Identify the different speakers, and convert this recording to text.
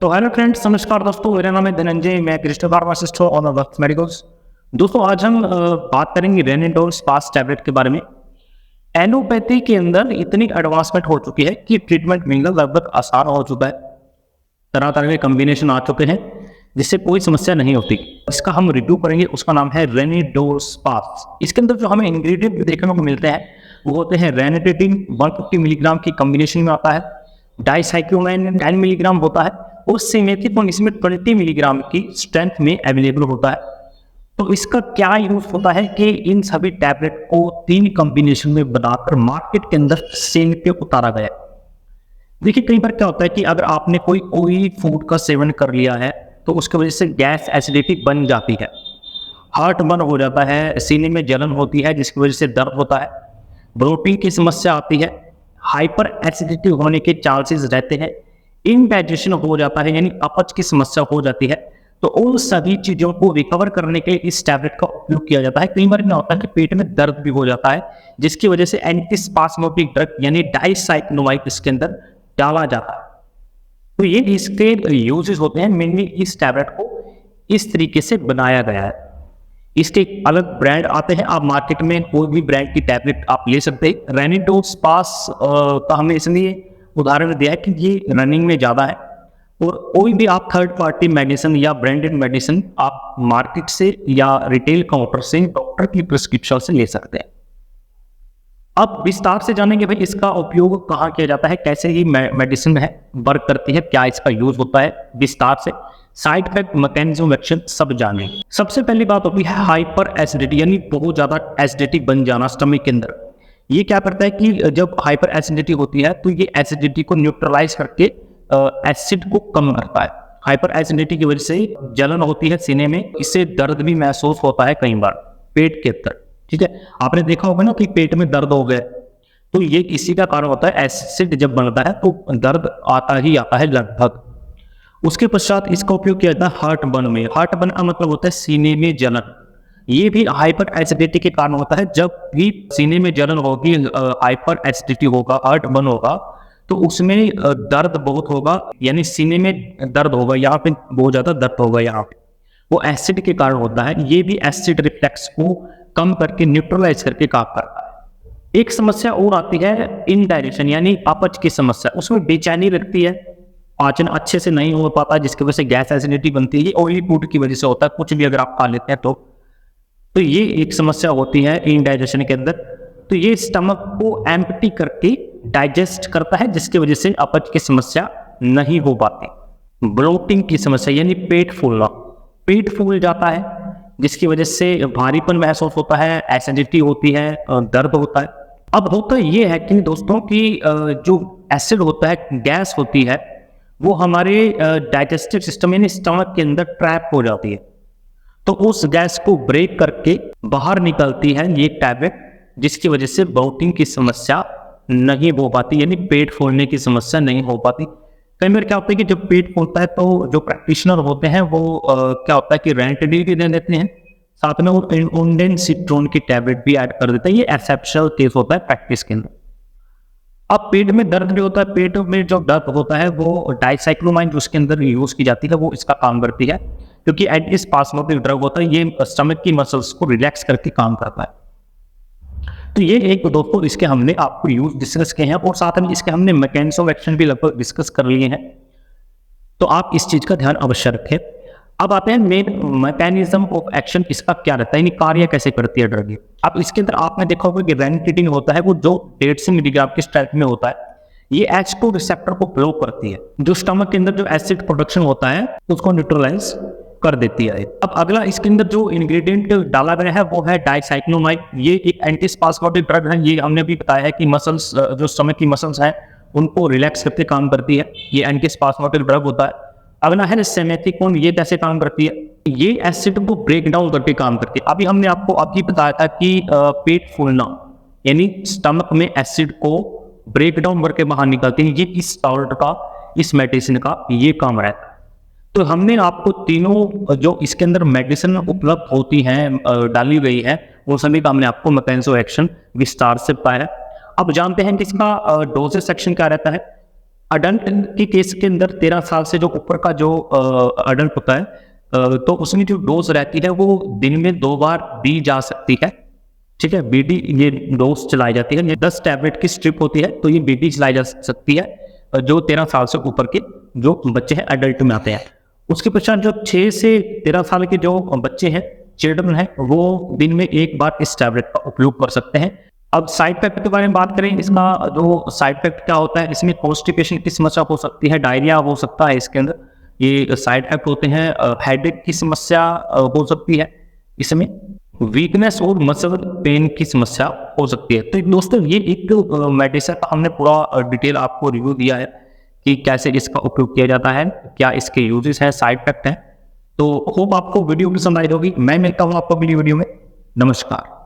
Speaker 1: तो hello friends, नमस्कार दोस्तों। मेरा नाम है धनंजय, मैं क्रिस्टो फार्मासिस्ट हूँ ऑन वक्त मेडिकल्स। दोस्तों, आज हम बात करेंगे रेनिडोल स्पास टैबलेट के बारे में। एलोपैथी के अंदर इतनी एडवांसमेंट हो चुकी है कि ट्रीटमेंट मिलना लगभग आसान हो चुका है। तरह तरह के कॉम्बिनेशन आ चुके हैं जिससे कोई समस्या नहीं होती। इसका हम रिव्यू करेंगे, उसका नाम है रेनिडोल स्पास। इसके अंदर जो हमें इंग्रेडिएंट देखने को मिलते हैं वो होते हैं रेनिटेटिन 150 मिलीग्राम की कॉम्बिनेशन में आता है, डाइसाइक्लोमाइन 10 मिलीग्राम होता है और सिमेथिकोन इसमें 20 मिलीग्राम की स्ट्रेंथ में अवेलेबल होता है। तो इसका क्या यूज होता है कि इन सभी टैबलेट को 3 कॉम्बिनेशन में बनाकर मार्केट के अंदर सेल पे उतारा गया। देखिए, कई बार क्या होता है कि अगर आपने कोई ऑयली फूड का सेवन कर लिया है तो उसकी वजह से गैस एसिडिटी बन जाती है, हार्ट बर्न हो जाता है, सीने में जलन होती है जिसकी वजह से दर्द होता है, ब्लोटिंग की समस्या आती है, हाइपर एसिडिटी होने के चांसेस रहते हैं, इनडाइजेशन हो जाता है यानी अपच की समस्या हो जाती है। तो उन सभी चीज़ों को रिकवर करने के लिए इस टैबलेट का उपयोग किया जाता है। कई बार क्या होता है कि पेट में दर्द भी हो जाता है जिसकी वजह से एंटीस्पास्मोटिक ड्रग यानी डाइसाइक्लोमाइड इसके अंदर डाला जाता है। तो ये इसके यूजेस होते हैं। मेनली इस टैबलेट को इस तरीके से बनाया गया है। इसके अलग ब्रांड आते हैं, आप मार्केट में कोई भी ब्रांड की टैबलेट आप ले सकते हैं। रेनिडोल स्पास का हमने इसलिए उदाहरण दिया है कि ये रनिंग में ज़्यादा है और कोई भी आप थर्ड पार्टी मेडिसिन या ब्रांडेड मेडिसिन आप मार्केट से या रिटेल काउंटर से डॉक्टर की प्रिस्क्रिप्शन से ले सकते हैं। अब विस्तार से जानेंगे भाई इसका उपयोग कहाँ किया जाता है, कैसे ही मेडिसिन है वर्क करती है, क्या इसका यूज होता है, विस्तार से साइड इफेक्ट, मैकेनिज्म एक्शन सब जाने। सबसे पहली बात होती है हाइपर एसिडिटी यानी बहुत ज्यादा एसिडिटी बन जाना स्टमक के अंदर। ये क्या करता है कि जब हाइपर एसिडिटी होती है तो ये एसिडिटी को न्यूट्रलाइज करके एसिड को कम करता है। हाइपर एसिडिटी की वजह से जलन होती है सीने में, इससे दर्द भी महसूस होता है कई बार पेट के अंदर। ठीक है, आपने देखा होगा ना कि पेट में दर्द हो गया, तो ये इसी का कारण होता है। एसिड जब बनता है तो दर्द आता ही आता है लगभग। उसके पश्चात इसका उपयोग किया जाता है हार्ट बर्न में। हार्ट बर्न का मतलब होता है सीने में जलन। ये भी हाइपर एसिडिटी के कारण होता है। जब भी सीने में जलन होगी, हाइपर एसिडिटी होगा, हार्ट बर्न होगा, तो उसमें दर्द बहुत होगा यानी सीने में दर्द होगा, यहाँ पे बहुत ज्यादा दर्द होगा, यहाँ पे वो एसिड के कारण होता है। ये भी एसिड रिफ्लेक्स को कम करके न्यूट्रलाइज करके काम करता है। एक समस्या और आती है इनडाइजेशन यानी अपच की समस्या। उसमें बेचैनी लगती है, पाचन अच्छे से नहीं हो पाता जिसकी वजह से गैस एसिडिटी बनती है। ये ऑयली फूड की वजह से होता है, कुछ भी अगर आप खा लेते हैं तो ये एक समस्या होती है इनडाइजेशन के अंदर। तो ये स्टमक को एम्प्टी करके डाइजेस्ट करता है जिसकी वजह से अपच की समस्या नहीं हो पाती। ब्लोटिंग की समस्या यानी पेट फूलना, पेट फूल जाता है जिसकी वजह से भारीपन महसूस होता है, एसिडिटी होती है, दर्द होता है। अब होता ये है कि दोस्तों की जो एसिड होता है, गैस होती है, वो हमारे डाइजेस्टिव सिस्टम यानी स्टमक के अंदर ट्रैप हो जाती है। तो उस गैस को ब्रेक करके बाहर निकलती है ये टैबलेट, जिसकी वजह से ब्लोटिंग की समस्या नहीं हो पाती यानी पेट फूलने की समस्या नहीं हो पाती। कई बार क्या होता है कि जब पेट फूलता है तो जो प्रैक्टिशनर होते हैं वो क्या होता है कि रेनिटेडिन भी दे देते हैं, साथ में वो ओंडेनसिट्रोन की टैबलेट भी ऐड कर देते हैं। ये एक्सेप्शनल केस होता है प्रैक्टिस के अंदर। अब पेट में दर्द भी होता है, पेट में जो दर्द होता है वो डाइसाइक्लोमाइन जो उसके अंदर यूज की जाती है वो इसका काम करती है, क्योंकि एंटीस्पास्मोटिक ड्रग होता है, ये स्टमक की मसल्स को रिलैक्स करके काम करता है। तो ये एक दोस्तों इसके हमने आपको यूज डिस्कस किए हैं और साथ में इसके हमने मैकेनिज्म ऑफ एक्शन भी लगभग डिस्कस कर लिए हैं, तो आप इस चीज का ध्यान अवश्य रखें। अब आते हैं मेन मैकेनिज्म ऑफ एक्शन, इसका क्या रहता है यानी कार्य कैसे करती है ड्रग। अब इसके अंदर आपने देखा होगा कि रेनिटेडिन होता है वो जो 150 मिलीग्राम के स्ट्रेंथ में होता है, ये H2 रिसेप्टर को ब्लॉक करती है, जो स्टमक के अंदर जो एसिड प्रोडक्शन होता है उसको न्यूट्रलाइज कर देती है। अब अगला इसके अंदर जो इंग्रेडिएंट डाला गया है वो है डाइसाइक्लोमाइड। ये एक एंटीस्पास्मोटिक ड्रग है। ये हमने भी बताया है कि मसल्स, जो स्टमक की मसल्स हैं उनको रिलैक्स करके काम करती है, ये एंटीस्पास्मोटिक ड्रग होता है। अगला है सिमेथिकोन, ये कैसे काम करती है, ये एसिड को ब्रेक डाउन करके काम करती है। अभी हमने आपको अभी बताया था कि पेट फूलना यानी स्टमक में एसिड को ब्रेक डाउन करके बाहर निकलती है, ये इस सॉल्ट का, इस मेडिसिन का ये काम रहता है। तो हमने आपको तीनों जो इसके अंदर मेडिसिन उपलब्ध होती हैं, डाली गई है, वो सभी का हमने आपको मैकेनिज्म ऑफ एक्शन विस्तार से बताया है। अब जानते हैं कि इसका डोजेज सेक्शन क्या रहता है। अडल्ट के केस के अंदर 13 साल से जो ऊपर का जो अडल्ट होता है तो उसमें जो डोज रहती है वो दिन में 2 बार दी जा सकती है। ठीक है, बीडी ये डोज चलाई जाती है, ये 10 टैबलेट की स्ट्रिप होती है, तो ये बीडी चलाई जा सकती है जो 13 साल से ऊपर के जो बच्चे हैं अडल्ट में आते हैं। उसके पश्चात जो 6 से 13 साल के जो बच्चे हैं चिल्ड्रन हैं वो दिन में 1 बार इस टैबलेट का उपयोग कर सकते हैं। अब साइड इफेक्ट के बारे में बात करें, इसका जो साइड इफेक्ट क्या होता है, इसमें कॉन्स्टिपेशन की समस्या हो सकती है, डायरिया हो सकता है इसके अंदर, ये साइड इफेक्ट होते हैं। हेडेक की समस्या हो सकती है इसमें, वीकनेस और मसल पेन की समस्या हो सकती है। तो दोस्तों ये एक मेडिसिन का हमने पूरा डिटेल आपको रिव्यू दिया है कि कैसे इसका उपयोग किया जाता है, क्या इसके यूजेस हैं, साइड इफेक्ट हैं। तो होप आपको वीडियो पसंद आई होगी। मैं मिलता हूँ आपको अगली वीडियो में। नमस्कार।